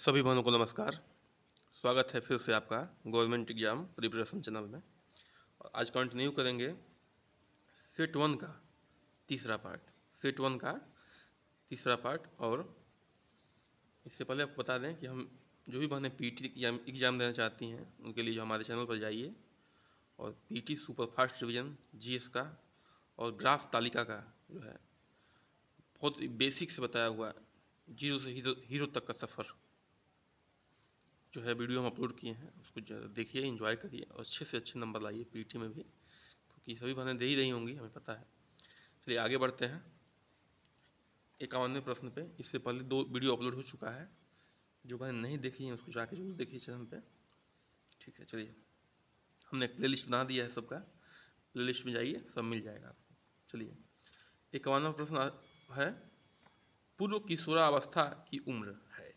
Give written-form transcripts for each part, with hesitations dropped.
सभी भाइयों को नमस्कार। स्वागत है फिर से आपका गवर्नमेंट एग्जाम प्रिपरेशन चैनल में। और आज कंटिन्यू करेंगे सेट वन का तीसरा पार्ट। और इससे पहले आपको बता दें कि हम जो भी बहनें पीटी एग्जाम देना चाहती हैं उनके लिए जो हमारे चैनल पर जाइए और PT super fast revision GS का और ग्राफ तालिका का जो है बहुत बेसिक से बताया हुआ जीरो से हीरो तक का सफ़र जो है वीडियो हम अपलोड किए हैं, उसको देखिए, एंजॉय करिए और अच्छे से अच्छे नंबर लाइए पीटी में भी, क्योंकि सभी बहनें दे ही रही होंगी, हमें पता है। चलिए आगे बढ़ते हैं 51वें प्रश्न पे। इससे पहले 2 वीडियो अपलोड हो चुका है, जो बहनें नहीं देखी हैं उसको जाके जरूर देखिए चैनल पे। ठीक है, चलिए हमने एक प्ले लिस्ट बना दिया है सबका, प्ले लिस्ट में जाइए, सब मिल जाएगा आपको। चलिए 51वां प्रश्न है, पूर्व किशोरावस्था की उम्र है।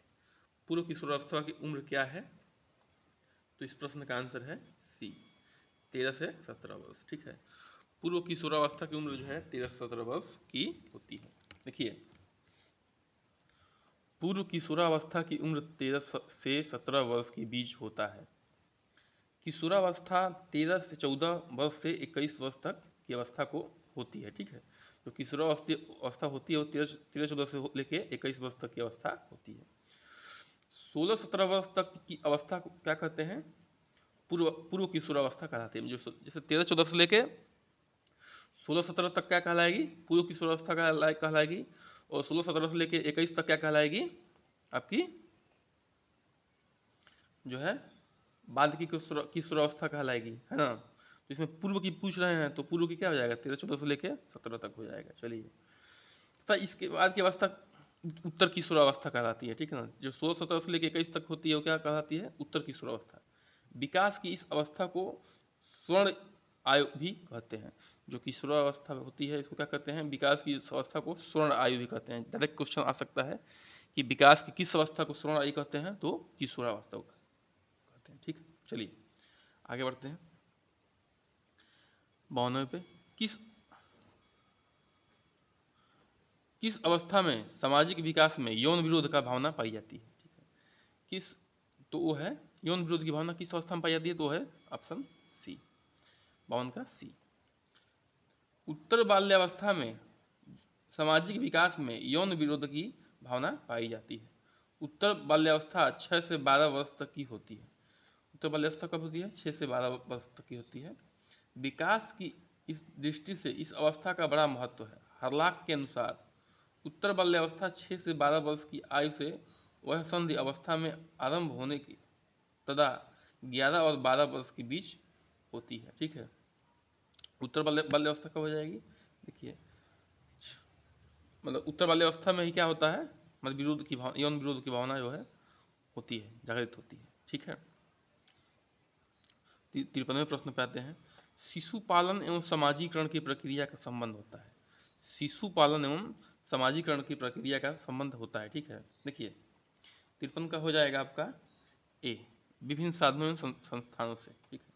पूर्व किशोरावस्था की उम्र क्या है? तो इस प्रश्न का आंसर है सी, 13 से 17 वर्ष। ठीक है, पूर्व किशोरावस्था की उम्र जो है 13 से 17 वर्ष की होती है। देखिए, पूर्व किशोरावस्था की उम्र 13 से 17 वर्ष के बीच होता है। किशोरावस्था 13 से 14 वर्ष से 21 वर्ष तक की अवस्था को होती है। ठीक है, तो किशोरावस्था होती है वो 13-14 से लेके 21 वर्ष तक की अवस्था होती है। 16-17 वर्ष तक की अवस्था को क्या कहते हैं? पूर्व किशोरावस्था कहलाते हैं। जो जैसे 13-14 से लेके 16-17 तक क्या कहलाएगी? पूर्व किशोरावस्था कहलाएगी। और 16-17 से लेके 21 तक क्या कहलाएगी? आपकी जो है बाद की किशोरावस्था कहलाएगी, है ना। तो इसमें पूर्व की पूछ रहे हैं, तो पूर्व की क्या हो जाएगा? 13-14 से लेके 17 तक हो जाएगा। चलिए, तथा इसके बाद की अवस्था उत्तर किशोरावस्था कहलाती है। ठीक है ना, जो 16-17 से लेकर 21 तक होती है वो क्या कहलाती है? उत्तर किशोरावस्था। विकास की इस अवस्था को स्वर्ण आयु भी कहते हैं। जो किशोरावस्था होती है इसको क्या कहते हैं? विकास की इस अवस्था को स्वर्ण आयु भी कहते हैं। डायरेक्ट क्वेश्चन आ सकता है कि विकास की किस अवस्था को स्वर्ण आयु कहते हैं? तो किशोरावस्था को कहते हैं। ठीक है, चलिए आगे बढ़ते हैं 92 पे। किस अवस्था में सामाजिक विकास में यौन विरोध का भावना पाई जाती है? ठीक है, किस, तो वो है यौन विरोध की भावना किस अवस्था में पाई जाती है? तो है ऑप्शन सी, 52 का सी। उत्तर बाल्यावस्था में सामाजिक विकास में यौन विरोध की भावना पाई जाती है। उत्तर बाल्यावस्था 6 से 12 वर्ष तक की होती है। उत्तर बाल्यावस्था कब होती है? 6 से 12 वर्ष तक की होती है। विकास की इस दृष्टि से इस अवस्था का बड़ा महत्व है। हरलाक के अनुसार उत्तर बाल्यावस्था 6 से 12 वर्ष की आयु से वह संधि अवस्था में आरंभ होने की तथा 11 और 12 वर्ष के बीच होती है। ठीक है, उत्तर बाल्यावस्था कब हो जाएगी? देखिए, मतलब उत्तर बाल्यावस्था में ही क्या होता है? मतलब विरोध की भावना, यौन विरोध की भावना जो है होती है, जागृत होती है। ठीक है, 53वें प्रश्न पे आते हैं। शिशु पालन एवं समाजीकरण की प्रक्रिया का संबंध होता है। शिशु पालन एवं समाजीकरण की प्रक्रिया का संबंध होता है। ठीक है, देखिए 53 का हो जाएगा आपका ए, विभिन्न साधनों एवं संस्थानों से। ठीक है,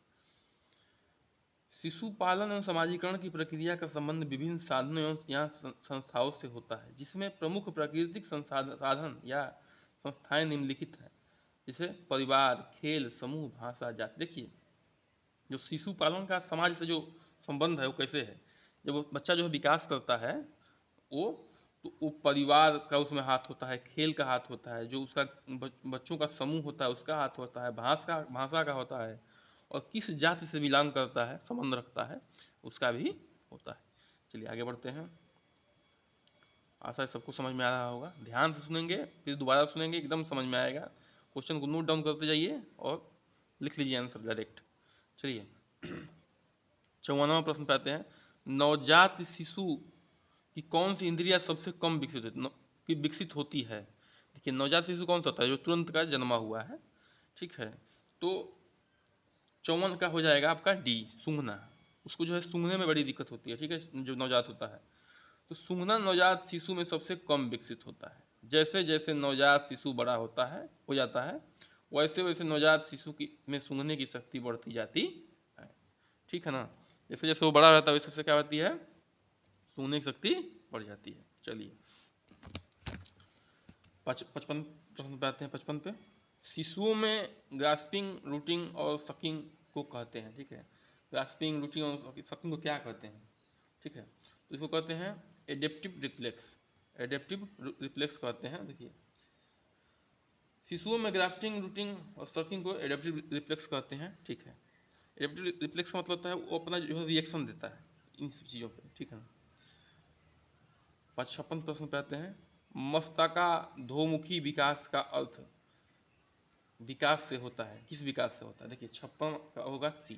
शिशु पालन एवं समाजीकरण की प्रक्रिया का संबंध विभिन्न साधनों एवं यहाँ संस्थाओं से होता है, जिसमें प्रमुख प्राकृतिक साधन या संस्थाएं निम्नलिखित है, जैसे परिवार, खेल, समूह, भाषा, जाति। देखिए, जो शिशु पालन का समाज से जो संबंध है वो कैसे है? जब वो बच्चा जो है विकास करता है, वो तो वो परिवार का उसमें हाथ होता है, खेल का हाथ होता है, जो उसका बच्चों का समूह होता है उसका हाथ होता है, भाषा का होता है, और किस जाति से बिलोंग करता है, संबंध रखता है, उसका भी होता है। चलिए आगे बढ़ते हैं। आशा है सबको समझ में आ रहा होगा। ध्यान से सुनेंगे, फिर दोबारा सुनेंगे, एकदम समझ में आएगा। क्वेश्चन को नोट डाउन करते जाइए और लिख लीजिए आंसर डायरेक्ट। चलिए 54वां प्रश्न पे आते हैं। नवजात शिशु की कौन सी इंद्रियां सबसे कम विकसित होती है? देखिए, नवजात शिशु कौन सा होता है? जो तुरंत का जन्मा हुआ है। ठीक है, तो 54 का हो जाएगा आपका डी, सूंघना। उसको जो है सूंघने में बड़ी दिक्कत होती है। ठीक है, जो नवजात होता है, तो सूंघना नवजात शिशु में सबसे कम विकसित होता है। जैसे जैसे नवजात शिशु बड़ा होता है, हो जाता है, वैसे वैसे नवजात शिशु की में सूंघने की शक्ति बढ़ती जाती है। ठीक है ना, जैसे जैसे वो बड़ा रहता है वैसे वैसे क्या होती है? सूंघने की शक्ति बढ़ जाती है। चलिए 55 प्रश्न पे आते हैं। 55 पे शिशुओं में ग्रास्पिंग, रूटिंग और सकिंग को कहते हैं। ठीक है, ग्रास्पिंग, रूटिंग और सकिंग को क्या कहते हैं? ठीक है, तो इसको कहते हैं एडेप्टिव रिफ्लेक्स। एडेप्टिव रिफ्लेक्स कहते हैं। देखिए, शिशुओं में ग्राफ्टिंग, रूटिंग और सकिंग को एडेप्टिव रिफ्लेक्स कहते हैं। ठीक है, एडेप्टिव रिफ्लेक्स का मतलब होता है वो अपना जो है रिएक्शन देता है इन सब चीज़ों पे। ठीक है, 55 प्रश्न पे आते हैं। मस्तकाधोमुखी विकास का अर्थ विकास से होता है, किस विकास से होता है? देखिए 56 का होगा सी।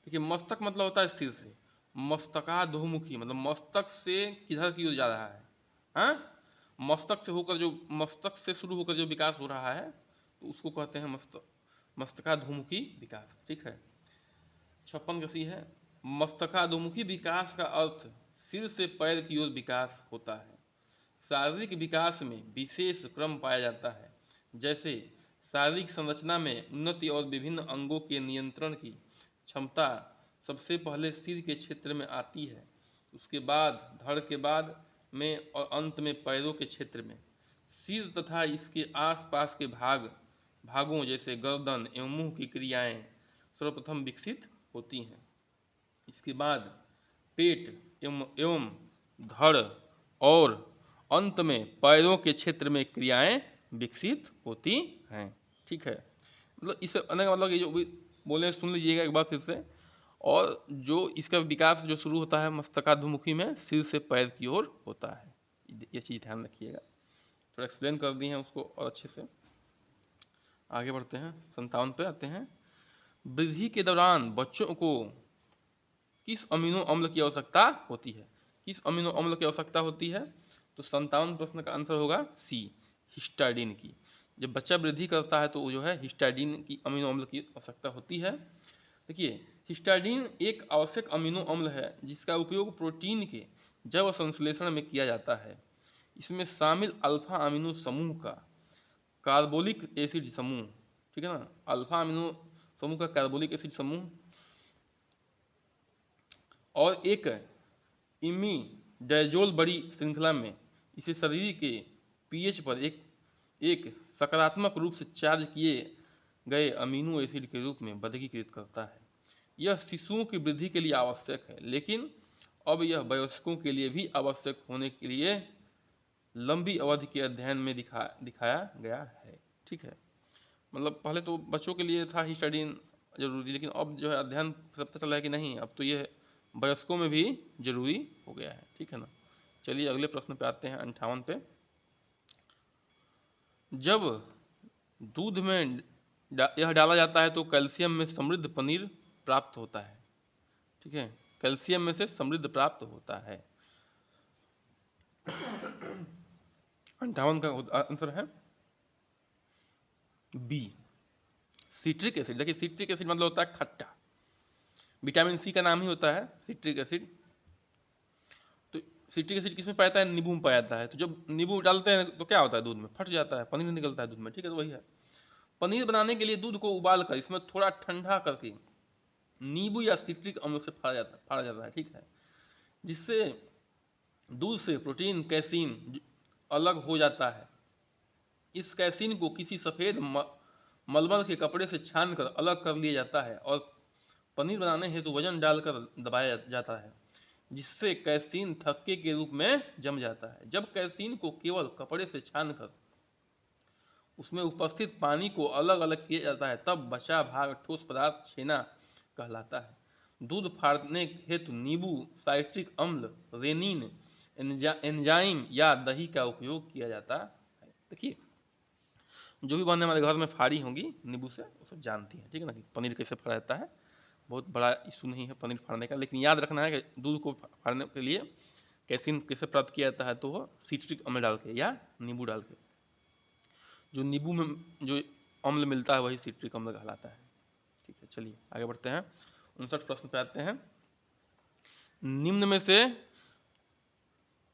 देखिए मस्तक मतलब होता है सिर से, मस्तकाधोमुखी मतलब मस्तक से किधर की ओर जा रहा है? हाँ, मस्तक से होकर जो, मस्तक से शुरू होकर जो विकास हो रहा है तो उसको कहते हैं मस्तकाधोमुखी विकास। ठीक है, 56 का सी है। मस्तकाधोमुखी विकास का अर्थ सिर से पैर की ओर विकास होता है। शारीरिक विकास में विशेष क्रम पाया जाता है, जैसे शारीरिक संरचना में उन्नति और विभिन्न अंगों के नियंत्रण की क्षमता सबसे पहले सिर के क्षेत्र में आती है, उसके बाद धड़ के बाद में और अंत में पैरों के क्षेत्र में। सिर तथा इसके आसपास के भागों जैसे गर्दन एवं मुंह की क्रियाएं सर्वप्रथम विकसित होती हैं। इसके बाद पेट एवं धड़ और अंत में पैरों के क्षेत्र में क्रियाएं विकसित होती हैं। ठीक है, मतलब इसे अन्य मतलब ये जो भी बोले सुन लीजिएगा एक बार फिर से। और जो इसका विकास जो शुरू होता है मस्तकाधोमुखी में सिर से पैर की ओर होता है, ये चीज़ ध्यान रखिएगा। थोड़ा एक्सप्लेन कर दी हैं उसको और अच्छे से। आगे बढ़ते हैं, 57 पे आते हैं। वृद्धि के दौरान बच्चों को किस अमीनो अम्ल की आवश्यकता होती है? किस अमीनो अम्ल की आवश्यकता होती है? तो 57 प्रश्न का आंसर होगा सी, हिस्टाडीन की। जब बच्चा वृद्धि करता है तो जो है हिस्टाडीन की अमीनो अम्ल की आवश्यकता होती है। देखिए, हिस्टाडीन एक आवश्यक अमीनो अम्ल है जिसका उपयोग प्रोटीन के जैव संश्लेषण में किया जाता है। इसमें शामिल अल्फा अमीनो समूह का कार्बोलिक एसिड समूह, ठीक है ना, अल्फा अमीनो समूह का कार्बोलिक एसिड समूह और एक इमीडाजोल बड़ी श्रृंखला में इसे शरीर के पीएच पर एक सकारात्मक रूप से चार्ज किए गए अमीनो एसिड के रूप में वर्गीकृत करता है। यह शिशुओं की वृद्धि के लिए आवश्यक है, लेकिन अब यह वयस्कों के लिए भी आवश्यक होने के लिए लंबी अवधि के अध्ययन में दिखाया गया है। ठीक है, मतलब पहले तो बच्चों के लिए था हिस्टाडीन जरूरी, लेकिन अब जो है अध्ययन पता चला है कि नहीं, अब तो यह वयस्कों में भी जरूरी हो गया है। ठीक है ना, चलिए अगले प्रश्न पे आते हैं, 58 पे। जब दूध में यह डाला जाता है तो कैल्शियम में समृद्ध पनीर प्राप्त होता है। ठीक है, कैल्शियम में से समृद्ध प्राप्त होता है। 58 का आंसर है बी, सिट्रिक एसिड। देखिए सिट्रिक एसिड मतलब होता है खट्टा, विटामिन सी का नाम ही होता है सिट्रिक एसिड। तो सिट्रिक एसिड किसमें पाया जाता है? नींबू में पाया जाता है। तो जब नींबू डालते हैं तो क्या होता है? दूध में फट जाता है, पनीर निकलता है दूध में। ठीक है, तो वही है। पनीर बनाने के लिए दूध को उबाल कर इसमें थोड़ा ठंडा करके नींबू या सिट्रिक अम्ल से फाड़ा जाता है। ठीक है, जिससे दूध से प्रोटीन कैसीन अलग हो जाता है। इस कैसीन को किसी सफ़ेद मलमल के कपड़े से छानकर अलग कर लिया जाता है और पनीर बनाने हेतु वजन डालकर दबाया जाता है, जिससे कैसीन थक्के के रूप में जम जाता है। जब कैसीन को केवल कपड़े से छानकर उसमें उपस्थित पानी को अलग अलग किया जाता है, तब बचा भाग ठोस पदार्थ छेना कहलाता है। दूध फाड़ने हेतु नींबू, साइट्रिक अम्ल, रेनिन एंजाइम या दही का उपयोग किया जाता है। देखिए, जो भी बहनें हमारे घर में फाड़ी होंगी नींबू से, वो सब जानती हैं। ठीक है ना, कि पनीर कैसे फाड़ा जाता है। बहुत बड़ा इशू नहीं है पनीर फाड़ने का, लेकिन याद रखना है कि दूध को फाड़ने के लिए कैसीन कैसे प्राप्त किया जाता है? तो वह सिट्रिक अम्ल डाल के या नींबू डाल के। जो नींबू में जो अम्ल मिलता है वही सिट्रिक अम्ल कहलाता है। ठीक है, चलिए आगे बढ़ते हैं, 59 प्रश्न पे आते हैं। निम्न में से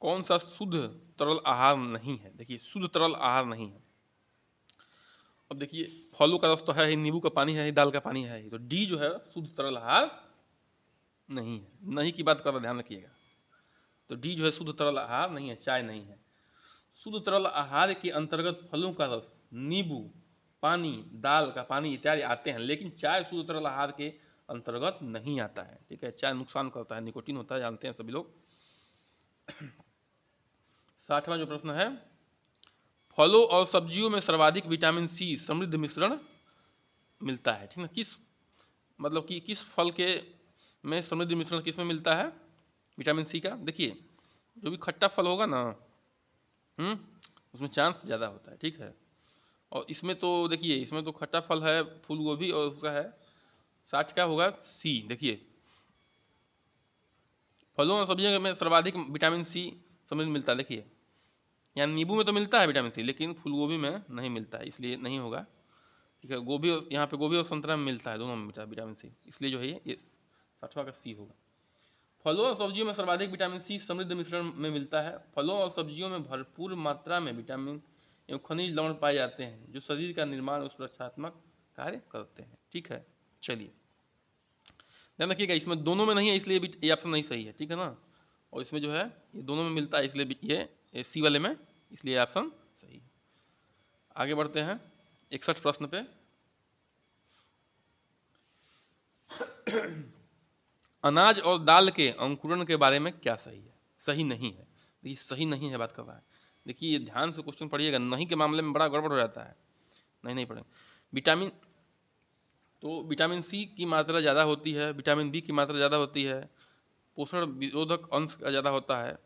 कौन सा शुद्ध तरल आहार नहीं है? देखिए शुद्ध तरल आहार नहीं है। अब देखिए फलों का रस तो है ही, नींबू का पानी है ही, दाल का पानी है ही, तो डी जो है शुद्ध तरल आहार नहीं है। नहीं की बात कर ध्यान रखिएगा। तो डी जो है शुद्ध तरल आहार नहीं है, चाय नहीं है। शुद्ध तरल आहार के अंतर्गत फलों का रस, नींबू पानी, दाल का पानी इत्यादि आते हैं, लेकिन चाय शुद्ध तरल आहार के अंतर्गत नहीं आता है। ठीक है, चाय नुकसान करता है, निकोटीन होता है, जानते हैं सभी लोग। 60वां जो प्रश्न है, फलों और सब्जियों में सर्वाधिक विटामिन सी समृद्ध मिश्रण मिलता है। ठीक है, किस मतलब कि किस फल के में समृद्ध मिश्रण किस में मिलता है विटामिन सी का? देखिए, जो भी खट्टा फल होगा ना, उसमें चांस ज़्यादा होता है। ठीक है, और इसमें तो देखिए, इसमें तो खट्टा फल है फूल गोभी, और उसका है 60 का होगा सी। देखिए, फलों और सब्जियों में सर्वाधिक विटामिन सी समृद्ध मिलता है। देखिए, यहाँ नींबू में तो मिलता है विटामिन सी, लेकिन फूल गोभी में नहीं मिलता है, इसलिए नहीं होगा। ठीक है, गोभी यहाँ पे गोभी और संतरा में मिलता है, दोनों में मिलता है विटामिन सी, इसलिए जो है ये 60वां का सी होगा। फलों और सब्जियों में सर्वाधिक विटामिन सी समृद्ध मिश्रण में मिलता है। फलों और सब्जियों में भरपूर मात्रा में विटामिन एवं खनिज लवण पाए जाते हैं, जो शरीर का निर्माण और सुरक्षात्मक कार्य करते हैं। ठीक है, चलिए ध्यान रखिएगा, इसमें दोनों में नहीं है, इसलिए ये ऑप्शन नहीं सही है। ठीक है ना, और इसमें जो है ये दोनों में मिलता है, इसलिए ये सी वाले में, इसलिए ऑप्शन सही है। आगे बढ़ते हैं 61 प्रश्न पे। अनाज और दाल के अंकुरण के बारे में क्या सही है, सही नहीं है? देखिए, सही नहीं है बात कर रहा है। देखिए, ये ध्यान से क्वेश्चन पढ़िएगा, नहीं के मामले में बड़ा गड़बड़ हो जाता है। नहीं पढ़ेंगे। विटामिन सी की मात्रा ज़्यादा होती है, विटामिन बी की मात्रा ज़्यादा होती है, पोषण विरोधक अंश ज़्यादा होता है,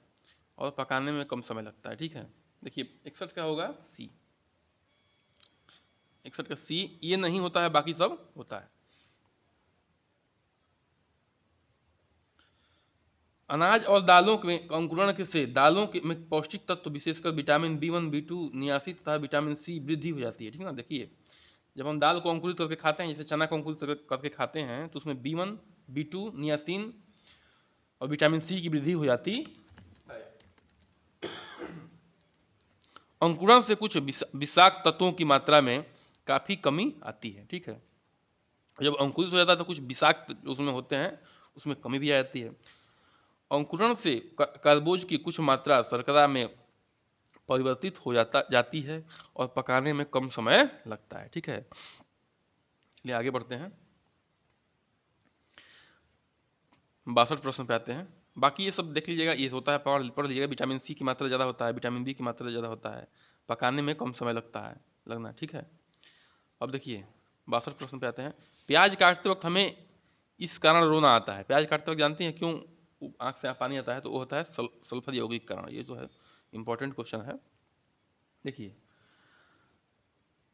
और पकाने में कम समय लगता है। ठीक है, देखिए 61 का होगा सी, 61 का सी, ये नहीं होता है, बाकी सब होता है। अनाज और दालों के अंकुरण से दालों के में पौष्टिक तत्व विशेषकर विटामिन B1, B2, नियासित तथा विटामिन सी वृद्धि हो जाती है। ठीक है ना, देखिए, जब हम दाल को अंकुरित करके खाते हैं, जैसे चना को अंकुरित करके खाते हैं, तो उसमें B1, B2, नियासिन और विटामिन सी की वृद्धि हो जाती है। अंकुरण से कुछ विषाक्त तत्वों की मात्रा में काफ़ी कमी आती है। ठीक है, जब अंकुरित हो जाता है तो कुछ विषाक्त उसमें होते हैं, उसमें कमी भी आ जाती है। अंकुरण से कार्बोज की कुछ मात्रा शर्करा में परिवर्तित हो जाती है, और पकाने में कम समय लगता है। ठीक है, चलिए आगे बढ़ते हैं, 62 प्रश्न पे आते हैं। बाकी ये सब देख लीजिएगा, ये होता है, पढ़ लीजिएगा। विटामिन सी की मात्रा ज़्यादा होता है, विटामिन बी की मात्रा ज़्यादा होता है, पकाने में कम समय लगना। ठीक है, अब देखिए 62 प्रश्न पे आते हैं। प्याज काटते वक्त हमें इस कारण रोना आता है। प्याज काटते वक्त जानते हैं क्यों आँख से पानी आता है? तो वो होता है सल्फर यौगिक कारण। ये जो है इंपॉर्टेंट क्वेश्चन है। देखिए,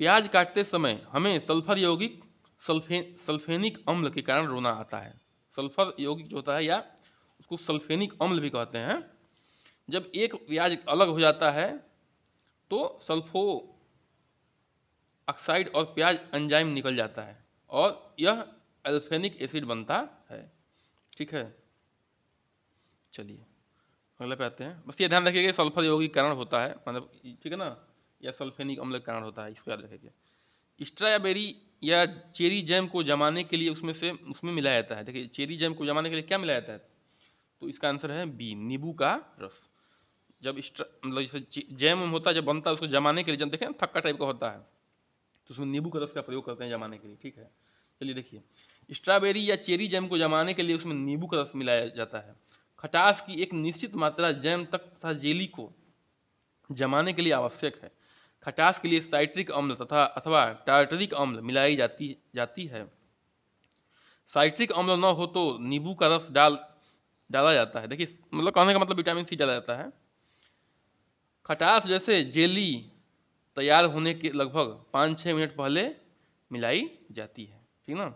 प्याज काटते समय हमें सल्फर यौगिक सल्फेनिक अम्ल के कारण रोना आता है। सल्फर यौगिक जो होता है, या उसको सल्फेनिक अम्ल भी कहते हैं, जब एक प्याज अलग हो जाता है तो सल्फो ऑक्साइड और प्याज एंजाइम निकल जाता है, और यह अल्फेनिक एसिड बनता है। ठीक है, चलिए अगले पे आते हैं। बस ये ध्यान रखिएगा, सल्फर यौगिक कारण होता है, मतलब ठीक है ना, या सल्फेनिक अम्ल कारण होता है, इसको याद रखिएगा। स्ट्रॉबेरी या चेरी जैम को जमाने के लिए उसमें मिलाया जाता है। देखिए, चेरी जैम को जमाने के लिए क्या मिलाया जाता है? तो इसका आंसर है बी, नींबू का रस। जब मतलब जैसे जैम होता है, जब बनता है, उसको जमाने के लिए, जब देखें थक्का टाइप का होता है, तो उसमें नींबू का रस का प्रयोग करते हैं जमाने के लिए। ठीक है, चलिए देखिए, स्ट्रॉबेरी या चेरी जैम को जमाने के लिए उसमें नींबू का रस मिलाया जाता है। खटास की एक निश्चित मात्रा जैम तक तथा जेली को जमाने के लिए आवश्यक है। खटास के लिए साइट्रिक अम्ल तथा अथवा टार्टरिक अम्ल मिलाई जाती है। साइट्रिक अम्ल न हो तो नींबू का रस डाला जाता है। देखिए, मतलब कहने का मतलब विटामिन सी डाला जाता है। खटास जैसे जेली तैयार होने के लगभग 5-6 मिनट पहले मिलाई जाती है। ठीक ना,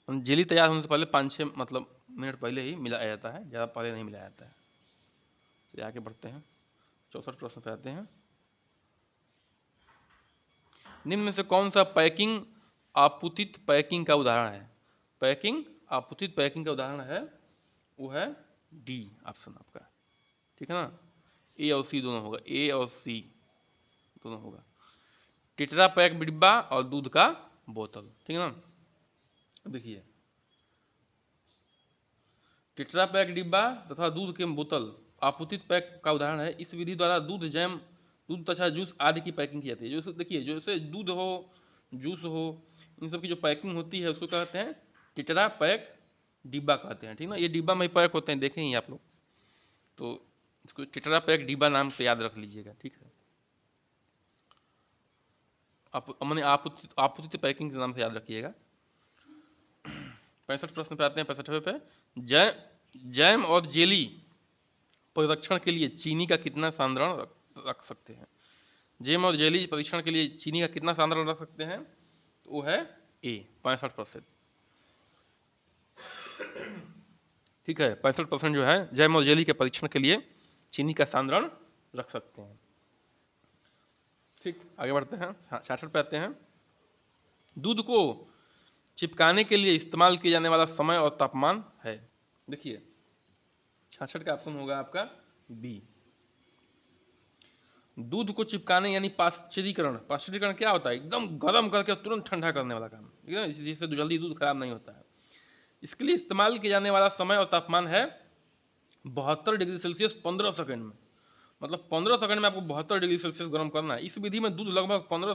जेली तैयार होने से पहले 5-6 मतलब मिनट पहले ही मिलाया जाता है, ज़्यादा पहले नहीं मिलाया जाता है। चलिए आगे बढ़ते हैं, 64 प्रश्न पे आते हैं। निम्न में से कौन सा पैकिंग आपूतित पैकिंग का उदाहरण है? पैकिंग आपूतित पैकिंग का उदाहरण है, वो है डी ऑप्शन आपका। ठीक है ना, ए और सी दोनों होगा, ए और सी दोनों होगा। टेट्रा पैक डिब्बा और दूध का बोतल। ठीक है ना, देखिए, टेट्रा पैक डिब्बा तथा दूध के बोतल आपूर्तित पैक का उदाहरण है। इस विधि द्वारा दूध, जैम, दूध तथा जूस आदि की पैकिंग की जाती है। जैसे देखिए, जैसे दूध हो, जूस हो, इन सब की जो पैकिंग होती है उसको कहते हैं टेट्रा पैक डिब्बा कहते हैं, ठीक ना। ये डिब्बा में पैक होते हैं, देखें ही आप लोग, तो इसको टेट्रा पैक डिब्बा नाम से याद रख लीजिएगा, ठीक है। मैंने आपूर्तित पैकिंग के नाम से याद रखिएगा। 65 प्रश्न पे आते हैं, 65वें पे। जैम और जेली परिरक्षण के लिए चीनी का कितना सांद्रण रख सकते हैं? जैम और जेली परीक्षण के लिए चीनी का कितना सांद्रण रख सकते हैं? तो वो है ए, 65%, ठीक है। 65% जो है जैम और जेली के परीक्षण के लिए चीनी का सांद्रण रख सकते हैं, ठीक। आगे बढ़ते हैं, 66 पे आते हैं। दूध को चिपकाने के लिए इस्तेमाल किया जाने वाला समय और तापमान है। देखिए 66 का ऑप्शन होगा आपका बी। दूध को चिपकाने यानी पाश्चरीकरण। पाश्चरीकरण क्या होता है? एकदम गर्म करके तुरंत ठंडा करने वाला काम, ठीक है, जिससे जल्दी दूध खराब नहीं होता है। इसके लिए इस्तेमाल किया जाने वाला समय और तापमान है 72 डिग्री सेल्सियस 15 सेकंड में। मतलब 15 सेकंड में आपको 72 डिग्री सेल्सियस गर्म करना है। इस विधि में दूध लगभग 15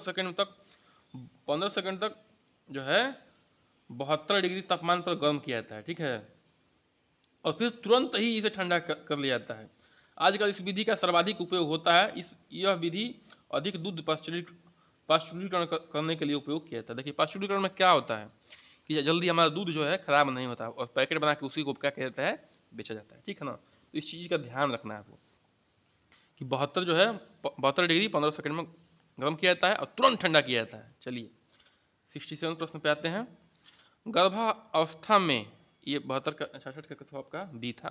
सेकंड तक जो है 72 डिग्री तापमान पर गर्म किया जाता है, ठीक है, और फिर तुरंत ही इसे ठंडा कर लिया जाता है। आजकल इस विधि का सर्वाधिक उपयोग होता है। यह विधि अधिक दूध पाश्चुरीकरण करने के लिए उपयोग किया जाता है। देखिए पाश्चुरीकरण में क्या होता है कि जल्दी हमारा दूध जो है खराब नहीं होता, और पैकेट बना के उसी को क्या कहता है, बेचा जाता है, ठीक है ना। तो इस चीज़ का ध्यान रखना है आपको कि 72 जो है 72 डिग्री 15 सेकंड में गर्म किया जाता है और तुरंत ठंडा किया जाता है। चलिए 67 प्रश्न पे आते हैं। गर्भावस्था में, ये 72 का 66 का तो आपका बी था,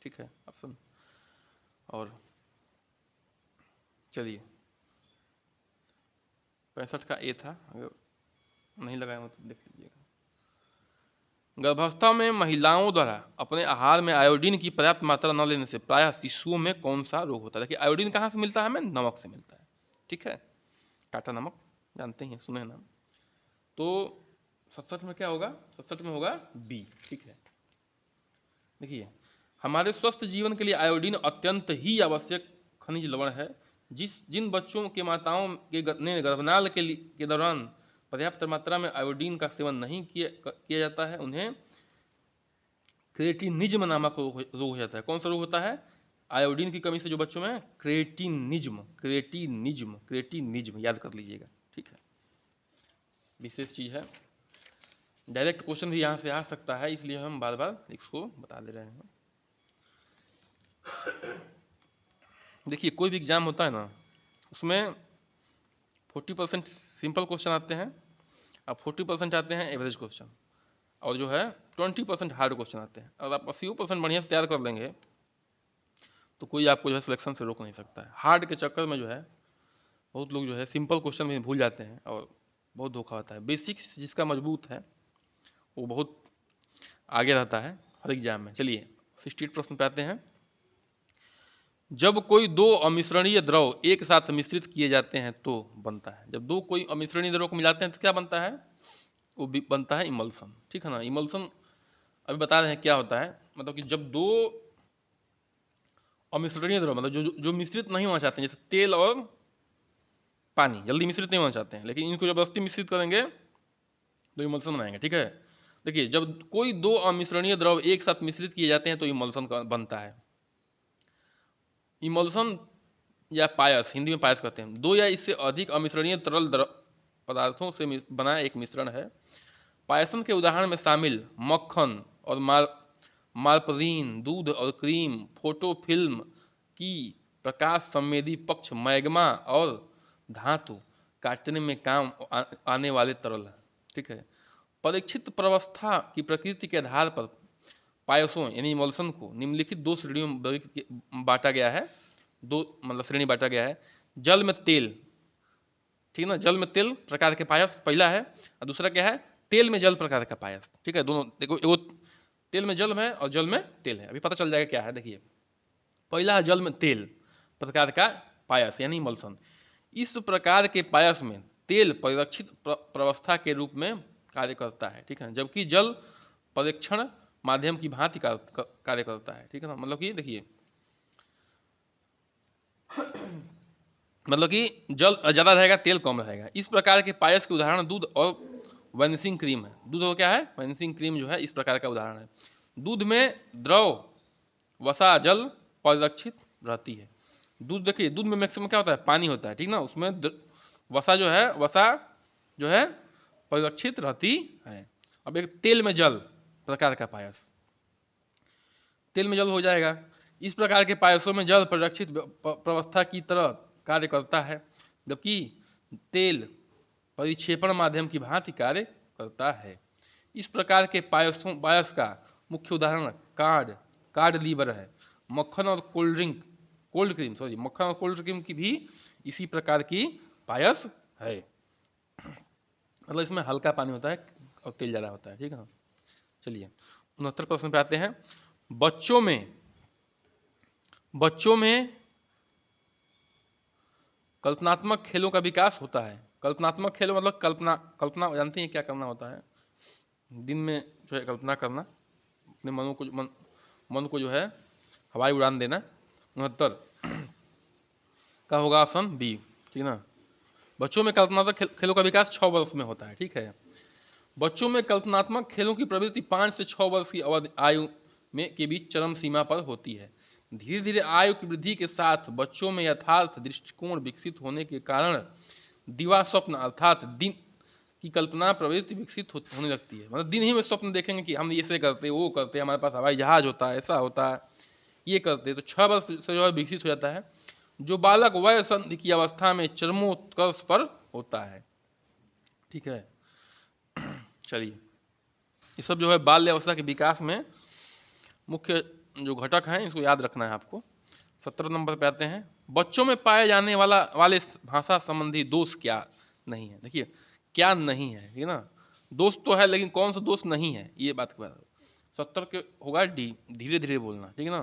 ठीक है ऑप्शन। और चलिए 65 का ए था, अगर नहीं लगाया तो देख लीजिएगा। गर्भावस्था में महिलाओं द्वारा अपने आहार में आयोडीन की पर्याप्त मात्रा न लेने से प्रायः शिशुओं में कौन सा रोग होता है? देखिए आयोडीन कहाँ से मिलता है? हमें नमक से मिलता है, ठीक है, टाटा नमक जानते हैं, सुने हैं नाम। तो 67 में क्या होगा? 67 में होगा बी, ठीक है। देखिए हमारे स्वस्थ जीवन के लिए आयोडीन अत्यंत ही आवश्यक खनिज लवण है। जिन बच्चों के माताओं ने गर्भनाल के दौरान पर्याप्त मात्रा में आयोडीन का सेवन नहीं किया जाता है, उन्हें क्रेटिनिज्म नामक रोग हो जाता है। कौन सा रोग होता है? आयोडीन की कमी से जो बच्चों में क्रेटिनिज्म याद कर लीजिएगा, ठीक है, विशेष चीज़ है। डायरेक्ट क्वेश्चन भी यहाँ से आ सकता है, इसलिए हम बार बार इसको बता दे रहे हैं। देखिए कोई भी एग्जाम होता है ना, उसमें 40% सिंपल क्वेश्चन आते हैं और 40% आते हैं एवरेज क्वेश्चन, और जो है 20% हार्ड क्वेश्चन आते हैं। अगर आप 80% बढ़िया से तैयार कर लेंगे तो कोई आपको जो है सिलेक्शन से रोक नहीं सकता है। हार्ड के चक्कर में जो है बहुत लोग जो है सिंपल क्वेश्चन में भूल जाते हैं और बहुत धोखा होता है। बेसिक्स जिसका मजबूत है वो बहुत आगे रहता है हर एग्जाम में। चलिए 68 प्रश्न पे आते हैं। जब कोई दो अमिश्रणीय द्रव एक साथ मिश्रित किए जाते हैं तो बनता है। जब दो कोई अमिश्रणीय द्रव को मिलाते हैं तो क्या बनता है? वो बनता है इमल्सन, ठीक है ना। इमल्सन अभी बता रहे हैं क्या होता है। मतलब कि जब दो अमिश्रणीय द्रव, मतलब जो मिश्रित नहीं होना चाहते हैं, जैसे तेल और पानी जल्दी मिश्रित नहीं होना चाहते हैं, लेकिन इनको जबरदस्ती मिश्रित करेंगे तो इमल्सन बनाएंगे, ठीक है। देखिए जब कोई दो अमिश्रणीय द्रव एक साथ मिश्रित किए जाते हैं तो इमल्सन बनता है। इमल्सन या पायस, हिंदी में पायस कहते हैं, दो या इससे अधिक अमिश्रणीय तरल पदार्थों से बना एक मिश्रण है। पायसन के उदाहरण में शामिल मक्खन और मार्परीन, दूध और क्रीम, फोटोफिल्म की प्रकाश संवेदी पक्ष, मैग्मा और धातु काटने में काम आने वाले तरल, ठीक है। परीक्षित प्रवस्था की प्रकृति के आधार पर पायसों यानी इमल्सन को निम्नलिखित दो श्रेणियों में बांटा गया है। दो मतलब श्रेणी बांटा गया है। जल में तेल, ठीक है ना, जल में तेल प्रकार के पायस पहला है, और दूसरा क्या है? तेल में जल प्रकार का पायस, ठीक है। दोनों देखो, वो तेल में जल है और जल में तेल है, अभी पता चल जाएगा क्या है। देखिए पहला है जल में तेल प्रकार का पायस यानी इमल्सन। इस प्रकार के पायस में तेल परिरक्षित प्रवस्था के रूप में कार्य करता है, ठीक है, जबकि जल परीक्षण माध्यम की भांति कार्य करता है, ठीक है ना। मतलब कि देखिए मतलब कि जल ज़्यादा रहेगा, तेल कम रहेगा। इस प्रकार के पायस के उदाहरण दूध और वैनिसिंग क्रीम है। दूध और क्या है? वैनिसिंग क्रीम जो है इस प्रकार का उदाहरण है। दूध में द्रव वसा जल परिरक्षित रहती है। दूध देखिए, दूध में मैक्सिमम क्या होता है? पानी होता है, ठीक ना। उसमें वसा जो है, वसा जो है परिरक्षित रहती है। अब एक तेल में जल प्रकार का पायस, तेल में जल हो जाएगा। इस प्रकार के पायसों में जल परिरक्षित व्यवस्था की तरह कार्य करता है, जबकि तेल परिक्षेपण माध्यम की भांति कार्य करता है। इस प्रकार के पायस का मुख्य उदाहरण कार्ड लीवर है। मक्खन और मक्खन और कोल्ड क्रीम की भी इसी प्रकार की पायस है। मतलब इसमें हल्का पानी होता है और तेल ज़्यादा होता है, ठीक है ना। चलिए 69 प्रश्न पे आते हैं। बच्चों में कल्पनात्मक खेलों का विकास होता है। कल्पनात्मक खेल मतलब कल्पना जानते हैं क्या करना होता है? दिन में जो है कल्पना करना, अपने मन को जो है हवाई उड़ान देना। 69 का होगा ऑप्शन बी, ठीक ना। बच्चों में कल्पनात्मक खेलों का विकास 6 वर्ष में होता है, ठीक है। बच्चों में कल्पनात्मक खेलों की प्रवृत्ति 5 से 6 वर्ष की आयु में के बीच चरम सीमा पर होती है। धीरे धीरे आयु की वृद्धि के साथ बच्चों में यथार्थ दृष्टिकोण विकसित होने के कारण दिवा स्वप्न अर्थात दिन की कल्पना प्रवृत्ति विकसित होने लगती है। मतलब दिन ही में स्वप्न देखेंगे कि हम ऐसे करते, वो करते, हमारे पास हवाई जहाज होता है, ऐसा होता है, ये करते। तो 6 वर्ष से जो है विकसित हो जाता है, जो बालक वय संधि की अवस्था में चरमोत्कर्ष पर होता है, ठीक है। चलिए, ये सब जो है बाल्य अवस्था के विकास में मुख्य जो घटक हैं, इसको याद रखना है आपको। 17 नंबर पे आते हैं। बच्चों में पाए जाने वाले भाषा संबंधी दोष क्या नहीं है? देखिए, क्या नहीं है, ठीक है ना। दोष तो है, लेकिन कौन सा दोष नहीं है, ये बात की बात। 70 के होगा डी, धीरे धीरे बोलना, ठीक है ना।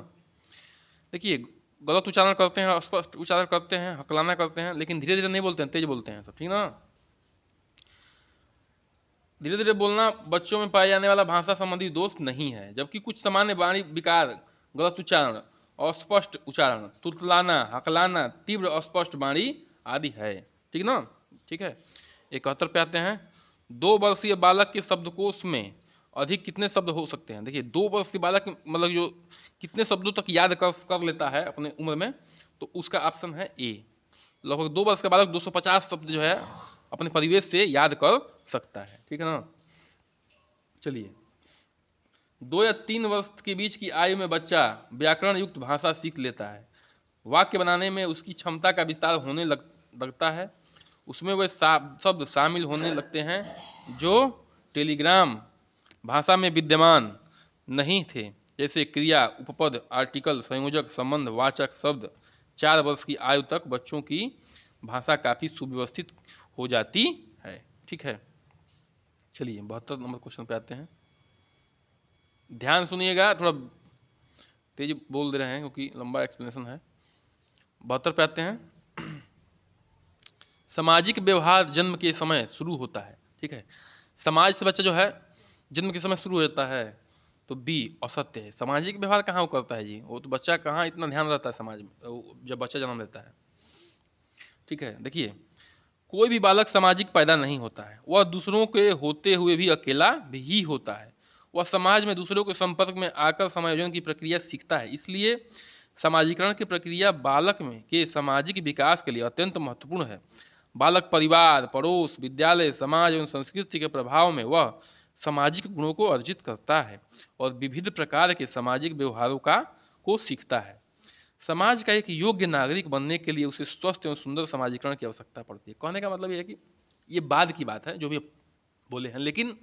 देखिए, गलत उच्चारण करते हैं, अस्पष्ट उच्चारण करते हैं, हकलाना करते हैं, लेकिन धीरे धीरे नहीं बोलते हैं, तेज बोलते हैं सब, ठीक ना। धीरे धीरे बोलना बच्चों में पाए जाने वाला भाषा संबंधी दोष नहीं है, जबकि कुछ सामान्य वाणी विकार, गलत उच्चारण, अस्पष्ट उच्चारण, तुतलाना, हकलाना, तीव्र अस्पष्ट वाणी आदि है, ठीक ना। ठीक है। 71 पे आते हैं। 2 वर्षीय बालक के शब्दकोश में अधिक कितने शब्द हो सकते हैं? देखिए, 2 वर्ष के बालक मतलब जो कितने शब्दों तक याद कर लेता है अपने उम्र में, तो उसका ऑप्शन है ए। लगभग 2 वर्ष का बालक 250 शब्द जो है अपने परिवेश से याद कर सकता है, ठीक है ना। चलिए, 2 या 3 वर्ष के बीच की आयु में बच्चा व्याकरण युक्त भाषा सीख लेता है। वाक्य बनाने में उसकी क्षमता का विस्तार होने लगता है। उसमें वे शब्द शामिल होने लगते हैं जो टेलीग्राम भाषा में विद्यमान नहीं थे, जैसे क्रिया, उपपद, आर्टिकल, संयोजक, संबंध, वाचक शब्द। 4 वर्ष की आयु तक बच्चों की भाषा काफ़ी सुव्यवस्थित हो जाती है, ठीक है। चलिए 72 नंबर क्वेश्चन पे आते हैं। ध्यान सुनिएगा, थोड़ा तेज बोल दे रहे हैं क्योंकि लंबा एक्सप्लेनेशन है। 72 पे आते हैं। सामाजिक व्यवहार जन्म के समय शुरू होता है, ठीक है। समाज से बच्चा जो है जन्म के समय शुरू हो जाता है, तो बी असत्य है। सामाजिक व्यवहार कहाँ करता है जी? वो तो बच्चा कहाँ इतना ध्यान रहता है समाज में जब बच्चा जन्म लेता है, ठीक है। देखिए, कोई भी बालक सामाजिक पैदा नहीं होता है, वह दूसरों के होते हुए भी अकेला भी ही होता है। वह समाज में दूसरों के संपर्क में आकर समायोजन की प्रक्रिया सीखता है। इसलिए सामाजिकरण की प्रक्रिया बालक में के सामाजिक विकास के लिए अत्यंत महत्वपूर्ण है। बालक परिवार, पड़ोस, विद्यालय, समाज एवं संस्कृति के प्रभाव में वह सामाजिक गुणों को अर्जित करता है और विविध प्रकार के सामाजिक व्यवहारों को सीखता है। समाज का एक योग्य नागरिक बनने के लिए उसे स्वस्थ एवं सुंदर समाजीकरण की आवश्यकता पड़ती है। कहने का मतलब यह है कि ये बाद की बात है जो भी बोले हैं, लेकिन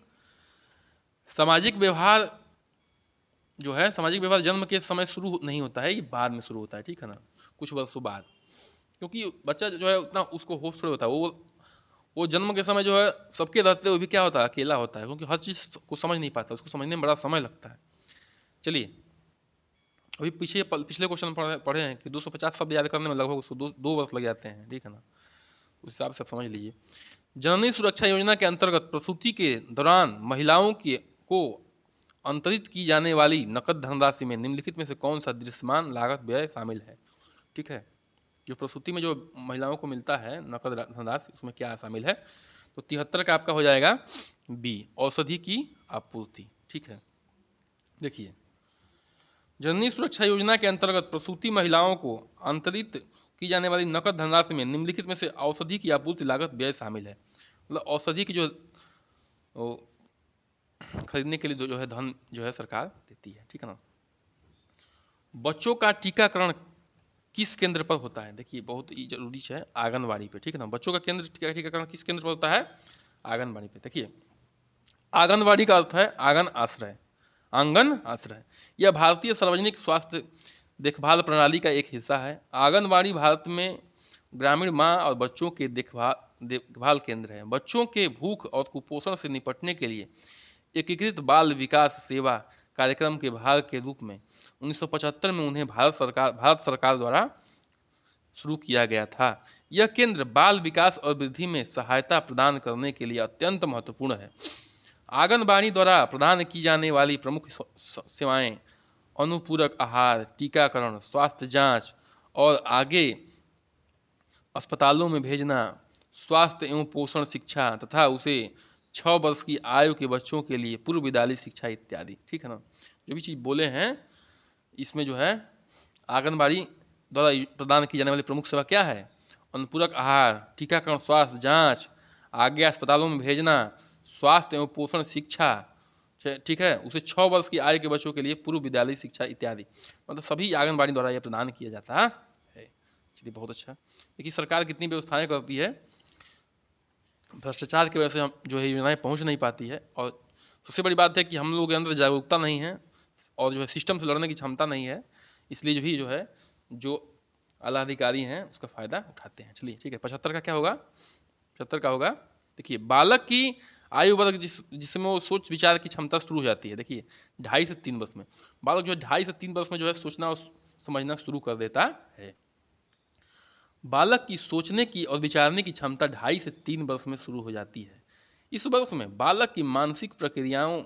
सामाजिक व्यवहार जो है, सामाजिक व्यवहार जन्म के समय शुरू नहीं होता है, ये बाद में शुरू होता है, ठीक है ना, कुछ वर्षों बाद। क्योंकि बच्चा जो है उतना उसको होश थोड़ा होता है, वो जन्म के समय जो है सबके रहते हुए भी क्या होता है, अकेला होता है, क्योंकि हर चीज़ को समझ नहीं पाता, उसको समझने में बड़ा समय लगता है। चलिए, अभी पिछले क्वेश्चन पढ़े हैं कि 250 शब्द याद करने में लगभग उसको 2 वर्ष लग जाते हैं, ठीक है ना। उस हिसाब से समझ लीजिए। जननी सुरक्षा योजना के अंतर्गत प्रसूति के दौरान महिलाओं को अंतरित की जाने वाली नकद धनराशि में निम्नलिखित में से कौन सा दृश्यमान लागत व्यय शामिल है? ठीक है। जो प्रसूति में जो महिलाओं को मिलता है नकद धनराशि, उसमें क्या शामिल है? तो 73 का आपका हो जाएगा बी, औषधि की आपूर्ति। ठीक है, देखिए जननी सुरक्षा योजना के अंतर्गत प्रसूति महिलाओं को अंतरित की जाने वाली नकद धनराशि में निम्नलिखित में से औषधि की आपूर्ति लागत व्यय शामिल है। मतलब औषधि की जो खरीदने के लिए जो है धन जो है सरकार देती है। ठीक है ना। बच्चों का टीकाकरण किस केंद्र पर होता है? देखिए बहुत ही जरूरी है, आंगनबाड़ी पे। ठीक है ना। बच्चों का टीकाकरण किस केंद्र पर होता है? आंगनबाड़ी पे। देखिए आंगनबाड़ी का अर्थ है आंगन आश्रय, आंगन आश्रय। यह भारतीय सार्वजनिक स्वास्थ्य देखभाल प्रणाली का एक हिस्सा है। आंगनबाड़ी भारत में ग्रामीण माँ और बच्चों के देखभाल केंद्र है। बच्चों के भूख और कुपोषण से निपटने के लिए एकीकृत बाल विकास सेवा कार्यक्रम के भाग के रूप में 1975 में उन्हें भारत सरकार द्वारा शुरू किया गया था। यह केंद्र बाल विकास और वृद्धि में सहायता प्रदान करने के लिए अत्यंत महत्वपूर्ण है। आंगनबाड़ी द्वारा प्रदान की जाने वाली प्रमुख सेवाएं अनुपूरक आहार, टीकाकरण, स्वास्थ्य जांच और आगे अस्पतालों में भेजना, स्वास्थ्य एवं पोषण शिक्षा तथा उसे 6 वर्ष की आयु के बच्चों के लिए पूर्व विद्यालय शिक्षा इत्यादि। ठीक है ना। जो भी चीज़ बोले हैं इसमें जो है आंगनबाड़ी द्वारा प्रदान की जाने वाली प्रमुख सेवा क्या है? अनुपूरक आहार, टीकाकरण, स्वास्थ्य जांच, आगे अस्पतालों में भेजना, स्वास्थ्य एवं पोषण शिक्षा। ठीक है, उसे 6 वर्ष की आयु के बच्चों के लिए पूर्व विद्यालय शिक्षा इत्यादि। मतलब सभी आंगनबाड़ी द्वारा यह प्रदान किया जाता है। चलिए बहुत अच्छा। देखिए सरकार कितनी व्यवस्थाएं करती है, भ्रष्टाचार की वजह से हम जो है योजनाएं पहुंच नहीं पाती है। और सबसे बड़ी बात है कि हम लोगों के अंदर जागरूकता नहीं है और जो है सिस्टम से लड़ने की क्षमता नहीं है, इसलिए जो है जो आला अधिकारी हैं उसका फ़ायदा उठाते हैं। चलिए ठीक है, 75 का क्या होगा? 75 का होगा, देखिए बालक की आयु वर्ग जिसमें वो सोच विचार की क्षमता शुरू हो जाती है। देखिए 2.5 से 3 वर्ष में बालक जो है 2.5 से 3 वर्ष में जो है सोचना और समझना शुरू कर देता है। बालक की सोचने की और विचारने की क्षमता 2.5 से 3 वर्ष में शुरू हो जाती है। इस वर्ष में बालक की मानसिक प्रक्रियाओं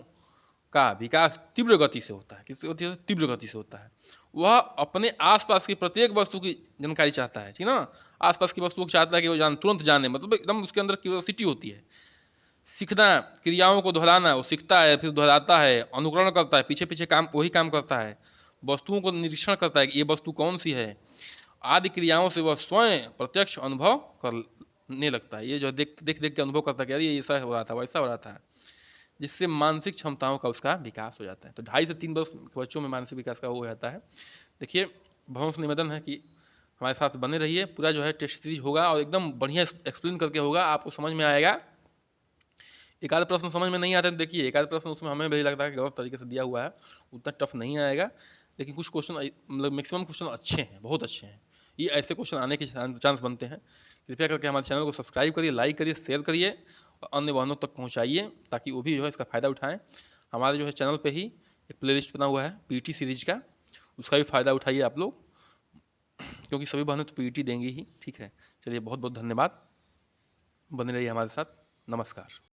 का विकास तीव्र गति से होता है। किस गति से? तीव्र गति से होता है। वह अपने आसपास की प्रत्येक वस्तु की जानकारी चाहता है। ठीक ना। आसपास की वस्तुओं को चाहता है कि वो तुरंत जाने, मतलब एकदम उसके अंदर क्यूरियोसिटी होती है। सीखना, क्रियाओं को दोहराना, वो सीखता है, फिर दोहराता है, अनुकरण करता है, पीछे पीछे वही काम करता है, वस्तुओं को निरीक्षण करता है कि ये वस्तु कौन सी है, आदि क्रियाओं से वह स्वयं प्रत्यक्ष अनुभव करने लगता है। ये जो देख देख देख के अनुभव करता है कि अरे ये ऐसा हो रहा था, वैसा हो रहा था, जिससे मानसिक क्षमताओं का उसका विकास हो जाता है। तो 2.5 से 3 वर्ष के बच्चों में मानसिक विकास का हो जाता है। देखिए भवन निवेदन है कि हमारे साथ बने रहिए, पूरा जो है टेस्ट सीरीज होगा और एकदम बढ़िया एक्सप्लेन करके होगा, आपको समझ में आएगा। एक आध प्रश्न समझ में नहीं आते तो देखिए एक आध प्रश्न उसमें हमें भी लगता है कि गलत तरीके से दिया हुआ है, उतना टफ नहीं आएगा, लेकिन कुछ क्वेश्चन मतलब मैक्सिमम क्वेश्चन अच्छे हैं, बहुत अच्छे हैं। ये ऐसे क्वेश्चन आने के चांस बनते हैं। कृपया करके हमारे चैनल को सब्सक्राइब करिए, लाइक करिए, शेयर करिए और अन्य वाहनों तक पहुँचाइए ताकि वो भी जो है इसका फ़ायदा उठाएँ। हमारे जो है चैनल पर ही एक प्ले लिस्ट बना हुआ है पीटी सीरीज का, उसका भी फ़ायदा उठाइए आप लोग, क्योंकि सभी बहनें तो पीटी देंगी ही। ठीक है, चलिए बहुत बहुत धन्यवाद, बने रहिए हमारे साथ। नमस्कार।